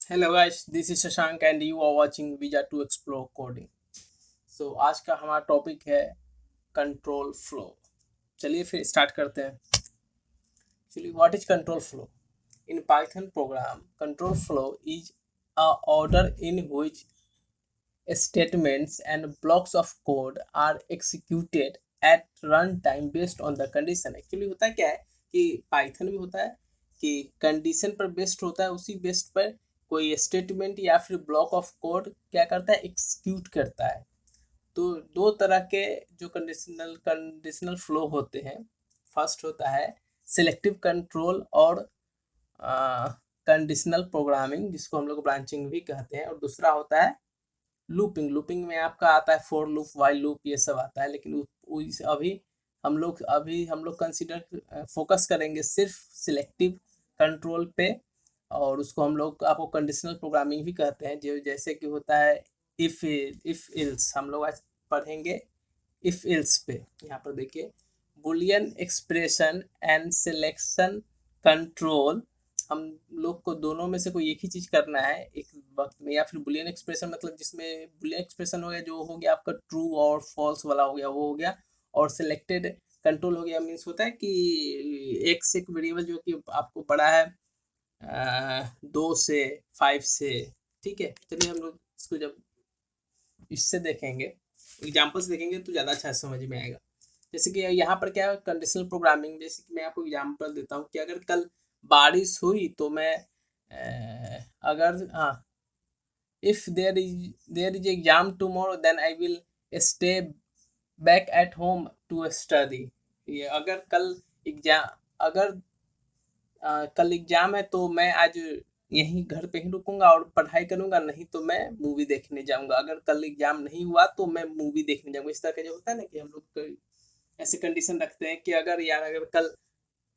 Hello guys, this is Shashank and you are watching visa to explore coding. So आज का हमारा topic है control flow. चलिए फिर स्टार्ट करते हैं। चलिए, what is control flow? In Python programme, control flow is a order in which statements and blocks of code are executed at run time based on the condition। Actually होता है क्या है कि पाइथन में होता है कि कंडीशन पर बेस्ड होता है, उसी बेस्ड पर कोई स्टेटमेंट या फिर ब्लॉक ऑफ कोड क्या करता है, एग्जीक्यूट करता है। तो दो तरह के जो कंडीशनल फ्लो होते हैं। फर्स्ट होता है सिलेक्टिव कंट्रोल और कंडीशनल प्रोग्रामिंग, जिसको हम लोग ब्रांचिंग भी कहते हैं, और दूसरा होता है लूपिंग। लूपिंग में आपका आता है फॉर लूप, वाइल लूप, ये सब आता है। लेकिन अभी हम लोग कंसिडर फोकस करेंगे सिर्फ सिलेक्टिव कंट्रोल पे। और उसको हम लोग आपको कंडीशनल प्रोग्रामिंग भी कहते हैं, जो जैसे कि होता है इफ इल्स। हम लोग आज पढ़ेंगे इफ इल्स पे। यहाँ पर देखिए, Boolean expression and selection control. हम लोग को दोनों में से कोई एक ही चीज करना है एक वक्त में। या फिर बुलियन एक्सप्रेशन मतलब जिसमें बुलियन एक्सप्रेशन हो गया, जो हो गया आपका ट्रू और फॉल्स वाला हो गया, वो हो गया। और सिलेक्टेड कंट्रोल हो गया, मीन्स होता है कि एक से एक वेरिएबल जो कि आपको बड़ा है 2 से 5 से। ठीक है, चलिए हम लोग इसको जब इससे देखेंगे, एग्जाम्पल्स देखेंगे तो ज़्यादा अच्छा समझ में आएगा। जैसे कि यहाँ पर क्या है, कंडीशनल प्रोग्रामिंग। जैसे कि मैं आपको एग्जांपल देता हूँ कि अगर कल बारिश हुई तो मैं अगर हाँ, if there is exam tomorrow then I will stay back at home to study. ये अगर कल एग्जाम, अगर कल एग्जाम है तो मैं आज यहीं घर पे ही रुकूंगा और पढ़ाई करूंगा, नहीं तो मैं मूवी देखने जाऊंगा। अगर कल एग्जाम नहीं हुआ तो मैं मूवी देखने जाऊंगा। इस तरह का जो होता है ना कि हम लोग ऐसे कंडीशन रखते हैं कि अगर यार अगर कल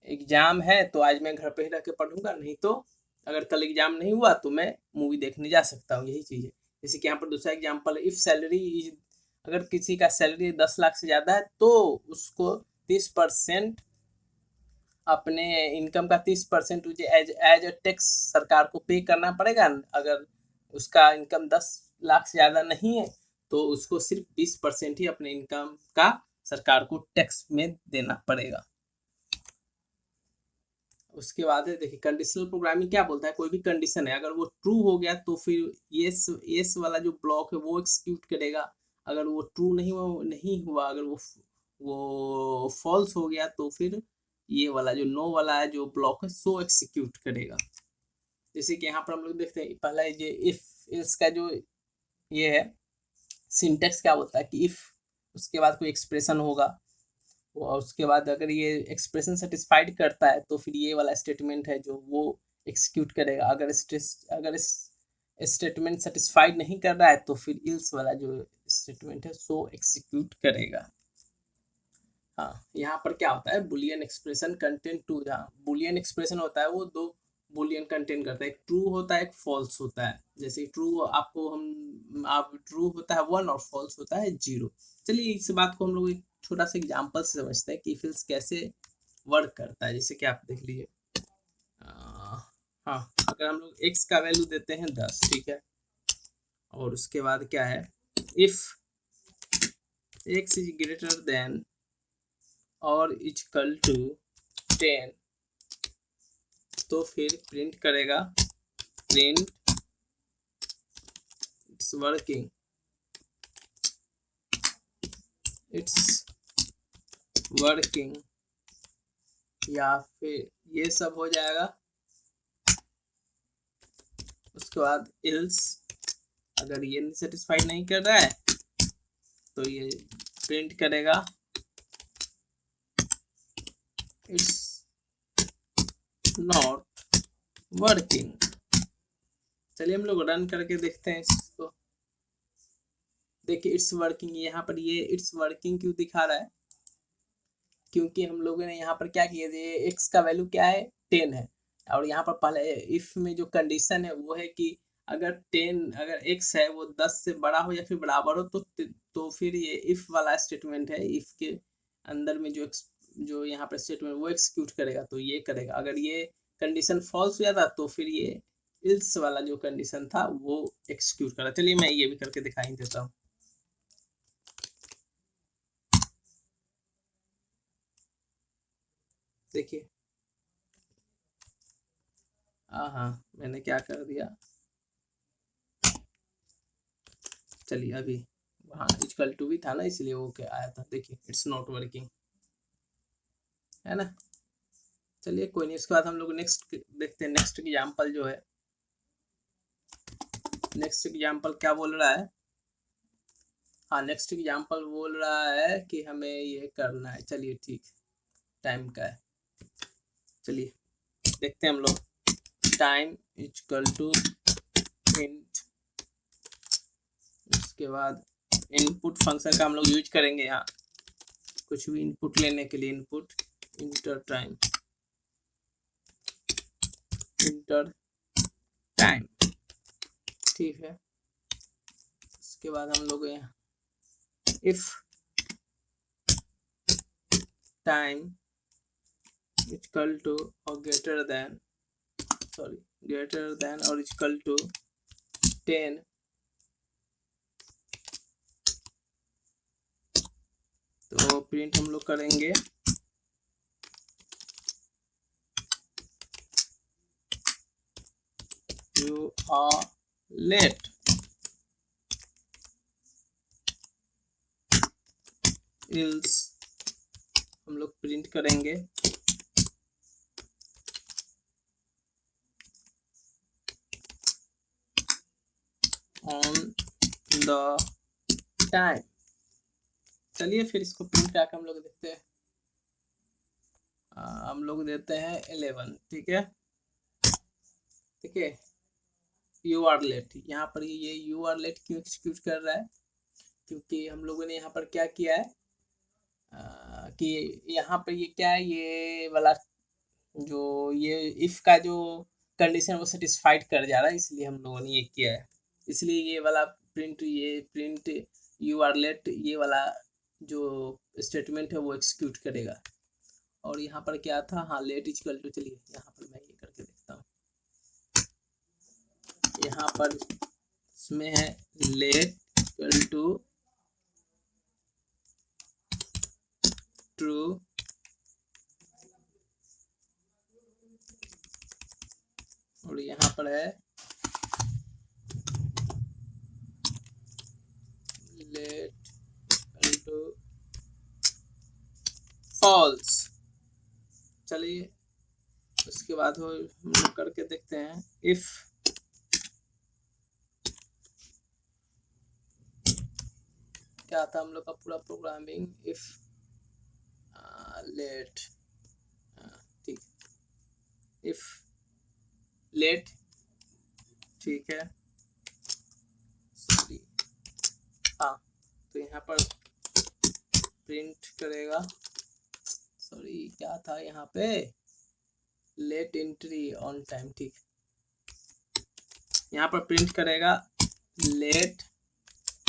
एग्जाम है तो आज मैं घर पे ही रह के पढ़ूंगा, नहीं तो अगर कल एग्जाम नहीं हुआ तो मैं मूवी देखने जा सकता हूँ। यही चीज़ है। जैसे कि यहाँ पर दूसरा एग्जाम्पल, इफ सैलरी इज, अगर किसी का सैलरी 10 लाख से ज़्यादा है तो उसको 30% अपने इनकम का 30% तुझे एज एज अ टैक्स सरकार को पे करना पड़ेगा। अगर उसका इनकम 10 लाख से ज़्यादा नहीं है तो उसको सिर्फ 20% ही अपने इनकम का सरकार को टैक्स में देना पड़ेगा। उसके बाद है देखिए, कंडीशनल प्रोग्रामिंग क्या बोलता है, कोई भी कंडीशन है अगर वो ट्रू हो गया तो फिर येस वाला जो ब्लॉक है वो एग्जीक्यूट करेगा। अगर वो ट्रू नहीं हुआ, अगर वो फॉल्स हो गया तो फिर ये वाला जो नो वाला है जो ब्लॉक है सो एग्जीक्यूट करेगा। जैसे कि यहाँ पर हम लोग देखते हैं, पहला ये इफ इसका जो ये है सिंटेक्स, क्या बोलता है कि इफ उसके बाद कोई एक्सप्रेशन होगा, और उसके बाद अगर ये एक्सप्रेशन सेटिस्फाइड करता है तो फिर ये वाला स्टेटमेंट है जो वो एग्जीक्यूट करेगा। अगर इस स्टेटमेंट सेटिस्फाइड नहीं कर रहा है तो फिर इल्स वाला जो स्टेटमेंट है सो एग्जीक्यूट करेगा। हाँ, यहाँ पर क्या होता है, बुलियन एक्सप्रेशन कंटेंट टू। जहाँ बुलियन एक्सप्रेशन होता है वो दो बुलियन कंटेंट करता है, एक ट्रू होता है एक फॉल्स होता है। जैसे ट्रू आपको हम आप ट्रू होता है 1 और फॉल्स होता है 0। चलिए इस बात को हम लोग एक छोटा सा एग्जांपल से समझते हैं कि फिल्स कैसे वर्क करता है। जैसे कि आप देख लीजिए, हाँ, अगर हम लोग x का वैल्यू देते हैं 10, ठीक है, और उसके बाद क्या है, if x is greater than और इक्वल टू 10, तो फिर प्रिंट करेगा, print it's working, it's working, या फिर ये सब हो जाएगा। उसके बाद इल्स, अगर ये सेटिस्फाइड नहीं कर रहा है तो ये प्रिंट करेगा इट्स नॉट वर्किंग। चलिए हम लोग रन करके देखते हैं इसको। देखिए इट्स वर्किंग, यहाँ पर ये इट्स वर्किंग क्यों दिखा रहा है, क्योंकि हम लोगों ने यहाँ पर क्या किया, ये एक्स का वैल्यू क्या है 10 है। और यहाँ पर पहले इफ में जो कंडीशन है वो है कि अगर एक्स है वो 10 से बड़ा हो या फिर बराबर हो तो फिर ये इफ वाला स्टेटमेंट है, इफ के अंदर में जो यहाँ पर स्टेटमेंट वो एक्सिक्यूट करेगा, तो ये करेगा। अगर ये कंडीशन फॉल्स हो जाता तो फिर ये इल्स वाला जो कंडीशन था वो एक्सिक्यूट करा। चलिए मैं ये भी करके दिखाई देता हूँ। देखिए, हाँ मैंने क्या कर दिया, चलिए अभी हाँ इक्वल टू भी था ना, इसलिए वो क्या आया था, देखिए इट्स नॉट वर्किंग, है ना। चलिए कोई नहीं, उसके बाद हम लोग नेक्स्ट देखते हैं। नेक्स्ट एग्जाम्पल जो है, नेक्स्ट एग्जाम्पल क्या बोल रहा है, हाँ नेक्स्ट एग्जाम्पल बोल रहा है कि हमें ये करना है। चलिए ठीक, टाइम का है, चलिए देखते हैं हम लोग। टाइम इक्वल टू इंट, उसके बाद इनपुट फंक्शन का हम लोग यूज करेंगे यहाँ, कुछ भी इनपुट लेने के लिए। Input inter time, inter time, ठीक है। उसके बाद हम लोग यहाँ इफ टाइम इक्वल टू और greater than, sorry greater than और इक्वल टू 10, तो प्रिंट हम लोग करेंगे यू आर लेट, इल्स हम लोग प्रिंट करेंगे ऑन द टाइम। चलिए फिर इसको प्रिंट करके हम लोग देखते हैं। हम लोग देते हैं 11, ठीक है, ठीक है। यू आर लेट, यहाँ पर ये यू आर लेट क्यों एक्सिक्यूट कर रहा है, क्योंकि हम लोगों ने यहाँ पर क्या किया है कि यहाँ पर ये क्या है, ये वाला जो ये इफ का जो कंडीशन वो सेटिस्फाइड कर जा रहा है, इसलिए हम लोगों ने ये किया है। इसलिए ये वाला प्रिंट, ये प्रिंट यू आर लेट, ये वाला जो स्टेटमेंट है वो एक्सिक्यूट करेगा। और यहाँ पर क्या था, हाँ लेट इक्वल टू, चलिए यहाँ पर मैं ये करके देखता हूँ। यहाँ पर इसमें है लेट इक्वल टू ट्रू, और यहाँ पर है लेट इक्वल टू फॉल्स। चलिए उसके बाद हो हम लोग करके देखते हैं। इफ क्या था हम लोग का पूरा प्रोग्रामिंग, इफ लेट, ठीक, इफ लेट, ठीक है, सॉरी, हाँ तो यहाँ पर प्रिंट करेगा, सॉरी क्या था यहाँ पे, लेट एंट्री ऑन टाइम, ठीक, यहाँ पर प्रिंट करेगा लेट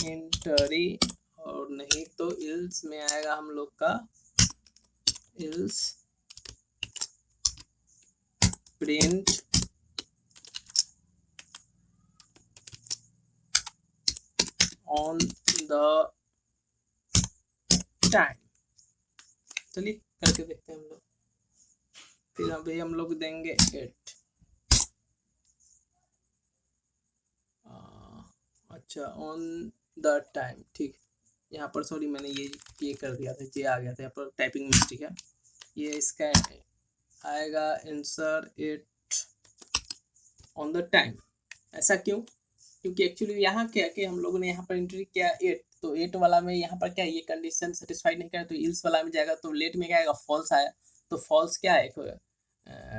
एंट्री, और नहीं तो इल्स में आएगा हम लोग का ills print on the time. चलिए करके देखते हैं हम लोग। फिर अभी हम लोग देंगे 8, अच्छा ऑन द टाइम, ठीक। यहाँ पर सॉरी मैंने ये कर दिया था, ये आ गया था यहाँ पर, टाइपिंग मिस्टेक है। ये इसका आएगा आंसर 8 ऑन द टाइम। ऐसा क्यों, क्योंकि एक्चुअली यहाँ क्या कि हम लोगों ने यहाँ पर एंट्री किया 8, तो 8 वाला में यहाँ पर क्या ये कंडीशन सेटिस्फाइड नहीं करा, तो इल्स वाला में जाएगा, तो लेट में क्या आएगा, फॉल्स आया। तो फॉल्स क्या है,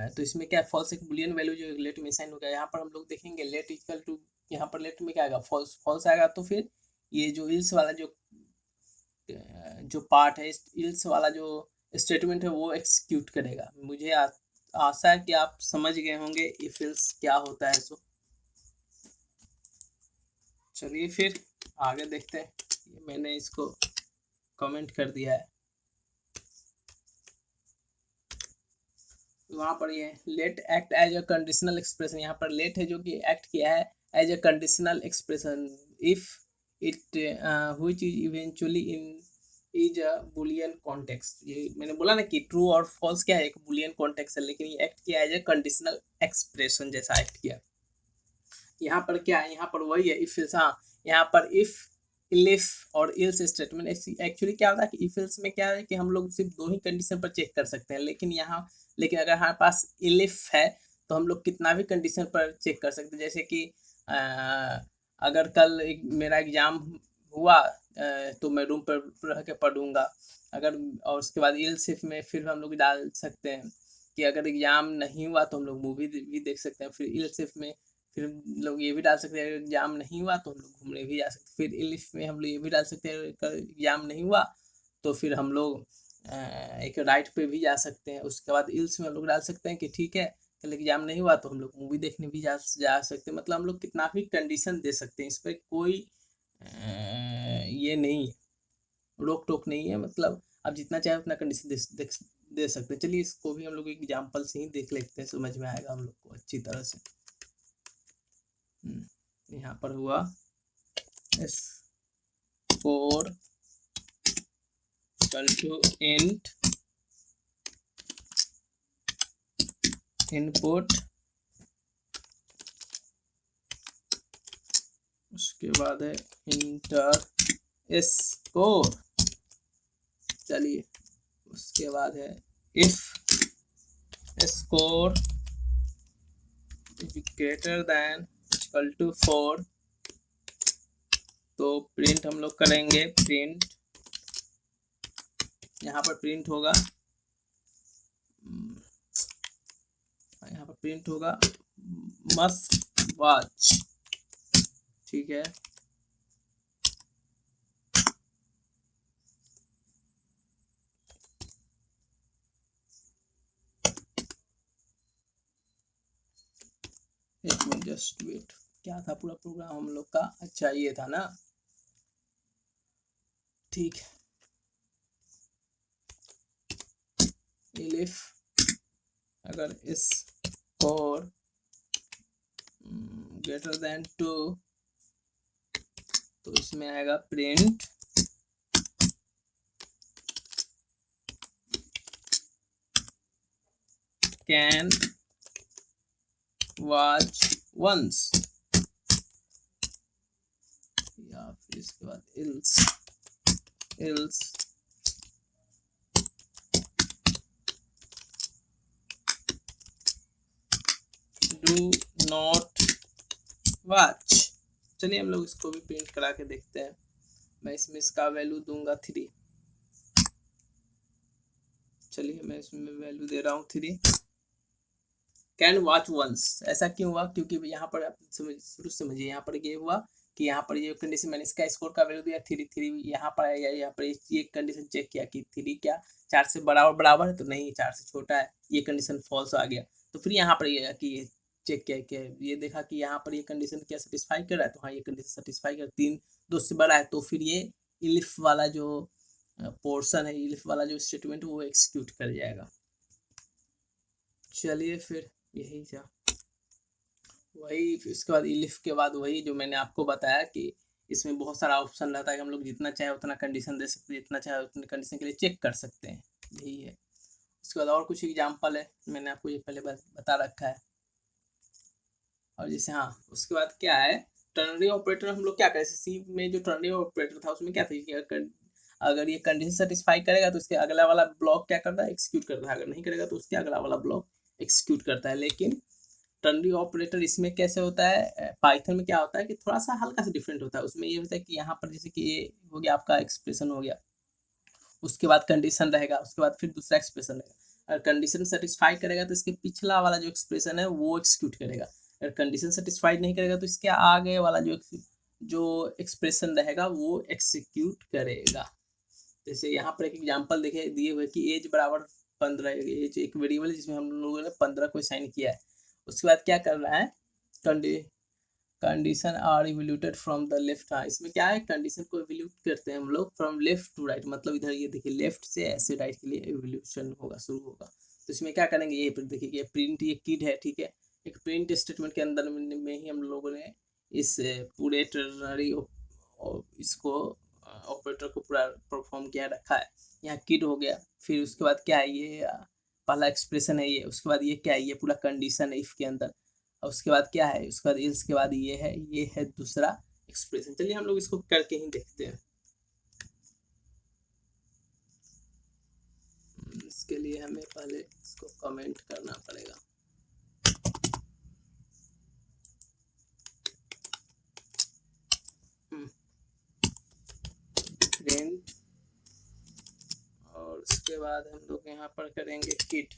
तो इसमें क्या फॉल्स एक बुलियन वैल्यू जो लेट में साइन हो गया। यहाँ पर हम लोग देखेंगे लेट इक्वल टू, यहाँ पर लेट में क्या आएगा, फॉल्स, फॉल्स आएगा। तो फिर ये जो इल्स वाला जो पार्ट है, इल्स वाला जो स्टेटमेंट है वो एक्सिक्यूट करेगा। मुझे आशा है कि आप समझ गए होंगे इफ इल्स क्या होता है। सो चलिए फिर आगे देखते हैं। मैंने इसको कमेंट कर दिया है। वहाँ पर ये let act as a conditional expression, यहाँ पर लेट है जो कि एक्ट किया है as a conditional expression if it which is eventually in is a boolean context. ये मैंने बोला ना कि ट्रू और फॉल्स क्या है, एक बुलियन कॉन्टेक्स्ट है, लेकिन ये एक्ट किया एज अ कंडीशनल एक्सप्रेशन जैसा एक्ट किया। यहाँ पर क्या है, यहाँ पर वही है इफ इल्स। हाँ, यहाँ पर इफ इलिफ और इल्स स्टेटमेंट एक्चुअली क्या होता है कि इफ इल्स में क्या है कि हम लोग सिर्फ दो ही कंडीशन पर चेक कर सकते हैं, लेकिन अगर हमारे पास इलिफ है तो हम लोग कितना भी कंडीशन पर चेक कर सकते हैं। जैसे कि अगर कल मेरा एग्जाम हुआ तो मैं रूम पर रह के पढ़ूंगा। अगर और उसके बाद इल्स इफ में फिर हम लोग डाल सकते हैं कि अगर एग्जाम नहीं हुआ तो हम लोग मूवी भी देख सकते हैं। फिर इल्स इफ में फिर हम लोग ये भी डाल सकते हैं अगर एग्जाम नहीं हुआ तो हम लोग घूमने भी जा सकते हैं। फिर इलिफ में हम लोग ये भी डाल सकते हैं अगर एग्जाम नहीं हुआ तो फिर हम लोग एक राइड पे भी जा सकते हैं। उसके बाद इल्स में हम लोग डाल सकते हैं कि ठीक है कल एग्जाम नहीं हुआ तो हम लोग मूवी देखने भी जा सकते हैं। मतलब हम लोग कितना भी कंडीशन दे सकते हैं, इस पर कोई ये नहीं है, रोक टोक नहीं है। मतलब आप जितना चाहे उतना कंडीशन दे सकते हैं। चलिए इसको भी हम लोग एग्जाम्पल से ही देख लेते हैं, समझ में आएगा हम लोग को अच्छी तरह से। यहाँ पर हुआ score equal to int input, उसके बाद है इंटर स्कोर। चलिए उसके बाद है if score is greater than equal to 4 तो प्रिंट हम लोग करेंगे। प्रिंट यहाँ पर प्रिंट होगा, यहाँ पर प्रिंट होगा मस्ट वॉच। ठीक है, एक मिनट जस्ट वेट, क्या था पूरा प्रोग्राम हम लोग का? अच्छा ये था ना, ठीक है। इफ अगर स्कोर ग्रेटर देन 2 तो इसमें आएगा प्रिंट कैन वॉच वंस, या फिर इसके बाद इल्स डू नॉट वॉच। चलिए हम लोग इसको भी प्रिंट करा के देखते हैं। मैं इसमें इसका वैल्यू दूंगा 3। चलिए मैं इसमें वैल्यू दे रहा हूँ 3। कैन वॉच वंस, ऐसा क्यों हुआ? क्योंकि यहाँ पर आप शुरू समझिए, यहाँ पर ये हुआ कि यहाँ पर ये कंडीशन मैंने इसका स्कोर का वैल्यू दिया 3 यहाँ पर आया, यहाँ पर ये कंडीशन चेक किया कि 3 क्या 4 से बराबर है तो नहीं, 4 से छोटा है, ये कंडीशन फॉल्स आ गया। तो फिर यहाँ पर ये कि ये चेक किया कि ये देखा कि यहाँ पर ये कंडीशन क्या सेटिस्फाई कर रहा है, तो हाँ ये कंडीशन सेटिस्फाई कर 3 2 से बड़ा है, तो फिर ये इलिफ वाला जो पोर्शन है, इलिफ वाला जो स्टेटमेंट वो एक्सिक्यूट कर जाएगा। चलिए फिर यही था वही, इसके बाद इलिफ के बाद वही जो मैंने आपको बताया कि इसमें बहुत सारा ऑप्शन रहता है कि हम लोग जितना चाहे उतना कंडीशन दे सकते हैं, जितना चाहे उतने कंडीशन के लिए चेक कर सकते हैं, यही है। उसके बाद और कुछ एग्जाम्पल है, मैंने आपको ये पहले बता रखा है। और जैसे हाँ उसके बाद क्या है, टर्नरी ऑपरेटर हम लोग क्या करें, सी में जो टर्नरी ऑपरेटर था उसमें क्या था कि अगर ये कंडीशन सेटिस्फाई करेगा तो उसके अगला वाला ब्लॉक क्या करता है, एक्सिक्यूट करता है, अगर नहीं करेगा तो उसके अगला वाला ब्लॉक एक्सिक्यूट करता है। लेकिन टर्नरी ऑपरेटर इसमें कैसे होता है, पाइथन में क्या होता है कि थोड़ा सा हल्का सा डिफरेंट होता है। उसमें ये होता है कि यहाँ पर जैसे कि ये हो गया आपका एक्सप्रेशन हो गया, उसके बाद कंडीशन रहेगा, उसके बाद फिर दूसरा एक्सप्रेशन रहेगा। अगर कंडीशन सेटिस्फाई करेगा तो इसके पिछला वाला जो एक्सप्रेशन है वो एक्सिक्यूट करेगा। अगर कंडीशन सेटिस्फाइड नहीं करेगा तो इसके आगे वाला जो एक्सप्रेशन रहेगा वो एक्सिक्यूट करेगा। जैसे यहाँ पर एक एग्जांपल देखे दिए हुए कि एज बराबर 15, एज एक वेरिएबल जिसमें हम लोगों ने 15 को असाइन किया है। उसके बाद क्या कर रहा है, condition are evaluated from the left. हाँ इसमें क्या है, कंडीशन को इवैल्यूएट करते हैं हम लोग फ्रॉम लेफ्ट टू राइट, मतलब इधर ये देखिए लेफ्ट से ऐसे राइट के लिए इवैल्यूएशन होगा, शुरू होगा। तो इसमें क्या करेंगे, ये देखिए ये प्रिंट, ये किड है, ठीक है। एक प्रिंट स्टेटमेंट के अंदर में ही हम लोगों ने इस पूरे टर्नरी इसको ऑपरेटर को पूरा परफॉर्म किया रखा है। यहाँ किड हो गया, फिर उसके बाद क्या है, ये पहला एक्सप्रेशन है ये, उसके बाद ये क्या है, ये पूरा कंडीशन है इफ के अंदर, और उसके बाद क्या है, उसके बाद इल्स के बाद ये है दूसरा एक्सप्रेशन। चलिए हम लोग इसको करके ही देखते हैं। इसके लिए हमें पहले इसको कमेंट करना पड़ेगा। प्रिंट, और उसके बाद हम लोग यहाँ पर करेंगे किड,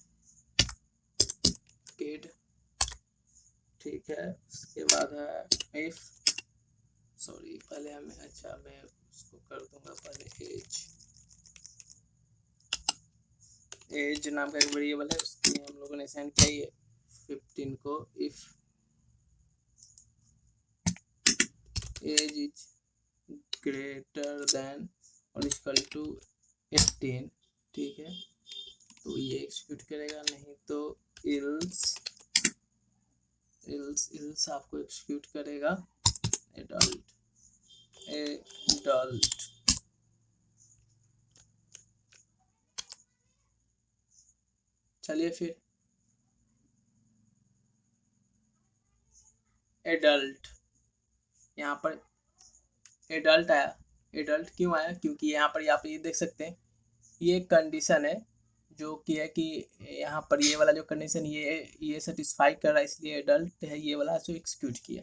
ठीक है। उसके बाद है इफ, सॉरी पहले हमें, अच्छा मैं उसको कर दूंगा पहले एज नाम का एक वेरिएबल है, उसके हम लोगों ने सेंड किया ये 15 को, if age is greater than और इक्वल टू 18, ठीक है। तो ये एक्सिक्यूट करेगा, नहीं तो इल्स आपको एक्सिक्यूट करेगा एडल्ट। चलिए फिर एडल्ट, यहाँ पर एडल्ट आया। एडल्ट क्यों आया, क्योंकि यहाँ पर आप ये देख सकते हैं, ये एक कंडीशन है जो कि है कि यहाँ पर ये वाला जो कंडीशन ये सेटिस्फाई कर रहा है, इसलिए एडल्ट है ये वाला, जो एक्सिक्यूट किया।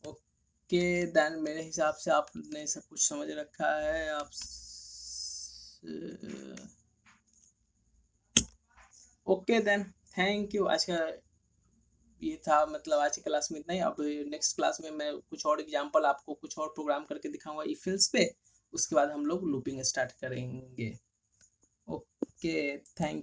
ओके देन, मेरे हिसाब से आपने सब कुछ समझ रखा है। आप ओके देन, थैंक यू। आज का ये था, मतलब आज की क्लास में इतना ही। अब नेक्स्ट क्लास में मैं कुछ और एग्जांपल, आपको कुछ और प्रोग्राम करके दिखाऊंगा इफ एल्स पे। उसके बाद हम लोग लूपिंग स्टार्ट करेंगे। Okay, thank